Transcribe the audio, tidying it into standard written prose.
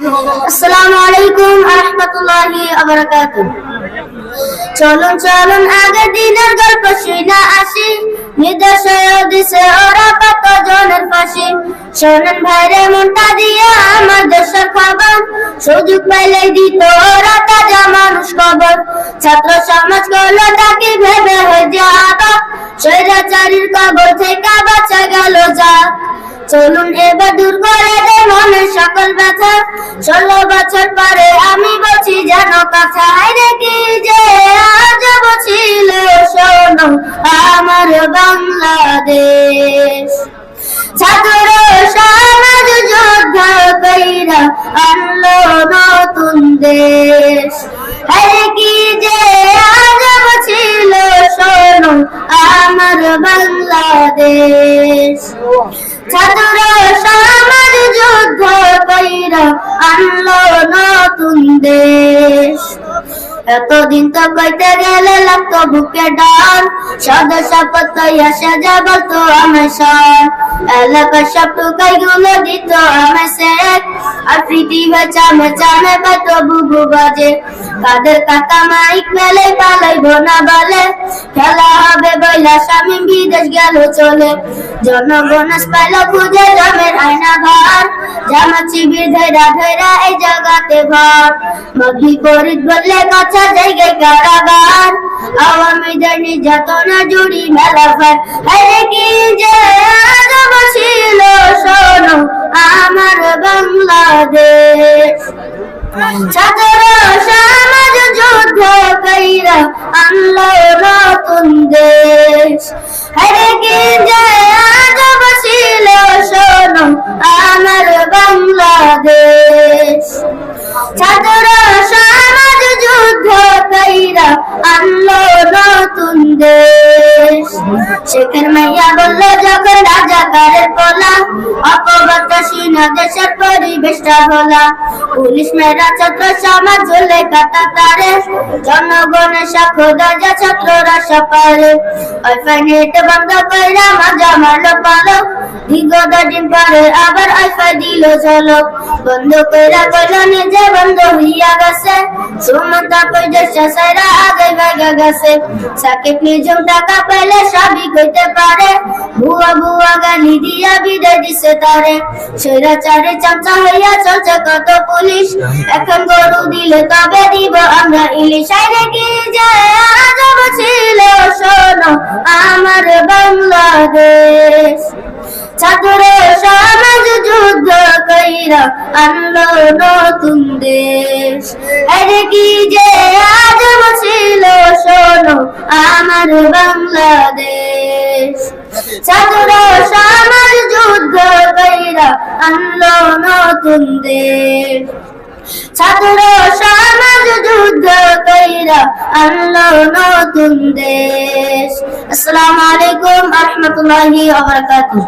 আসসালামু আলাইকুম ওয়া রাহমাতুল্লাহি ওয়া বারাকাতুহু। চলুন চলুন আগের দিনের গল্প শুনা আসি, নির্দেশনা দিছে ওরা কত জনের ফাঁসি। শোনেন ভাইরে মনটা দিয়ে আমার দেশের খবর, সুযোগ পাইলেই দিত ওরা তাজা মানুষ খবর। ছাত্র সমাজ করলো তাকে ভেবে হয়ে যাবা, স্বৈরাচারীর কবর থেকে বাঁচা গেল যা। চলুন এবার দূর করে দে মনের সকল ব্যথা, 16 বছর পরে আমি বলছি যেন কথা। রে কি যে আজব ছিল শোনো আমার বাংলাদেশ। ছাত্র সমাজ যুদ্ধ কইরা আনলো নতুন দেশ। রে কি যে আজব ছিল শোনো আমার বাংলাদেশ। ছাত্র সমাজ যুদ্ধ কইরা আনলো নতুন দেশ। এতদিন তো কইতে গেলে লাগতো বুকে ডাল, সদস্য পত্তই আসে যা বলতো আমার সব। এলাকার সব টুকাই গুলো দিত আমার সেট, আর পৃথিবী চামে চামে পাইতো বুবু বাজে। কাদের কাকা মাইক মেলে পালাইব না বলে, খেলা হবে বইলা স্বামী বিদেশ গেল চলে। জনগণ পাইল খুঁজে জমের আয়না ঘর, জামা শিবির ধৈরা ধৈরা এই জায়গাতে ভর। মধ্যি ফরিদ বললে কথা জায়গায় কারাগার, আওয়ামীদের নির্যাতনা জুড়ি মেলা ভার। আরে কি যে আজব ছিল শোনো আমার বাংলাদেশ। ছাত্র সমাজ যুদ্ধ কইরা আনলো নতুন দেশ। আরে কি যে আজব ছিল শোনো আমার বাংলাদেশ। ছাত্র সমাজ যুদ্ধ কইরা আনলো নতুন দেশ। শেখের মাইয়া বললো যখন রাজাকারের পোলা, অপবাদ সিনা দেশের পরিবেশটা ভোলা। পুলিশ মেয়েরা ছাত্র সমাজ ঝুলে কাটা তারে, জনগণের সাক্ষ্য দরজা ছাত্ররা সপারে। ওয়াইফাই নেট বন্ধ কইরা মজা মারলো পালক, দীর্ঘ দিন পরে আবার ওয়াইফাই দিল ঝলক। বন্ধ কইরা কইল নিজে বন্ধ হইয়া গেছে, সুমন্ত কই দেশ সাইরা আগে ভাগা গেছে। সাকিব নিজম টাকা পাইলে সবই কইতে পারে, ভুয়া ভুয়া গালি দিয়া বিদায় দিছে তারে। স্বৈরাচারী চামচা হইয়া চলছে কত পুলিশ, এখন গরু দিলে তবে দিব আমরা ইলিশ। আরে কি যে আজব ছিল শোনো আমার বাংলাদেশ। ছাত্র সমাজ যুদ্ধ কইরা আনলো নতুন দেশ। আরে কি যে আজব ছিল শোনো আমার বাংলাদেশ। ছাত্র সমাজ যুদ্ধ কইরা আনলো নতুন দেশ। ছাত্র সমাজ যুদ্ধ কইরা আনলো নতুন দেশ। আসসালামু আলাইকুম ওয়া রাহমাতুল্লাহি ওয়া বারাকাতুহু।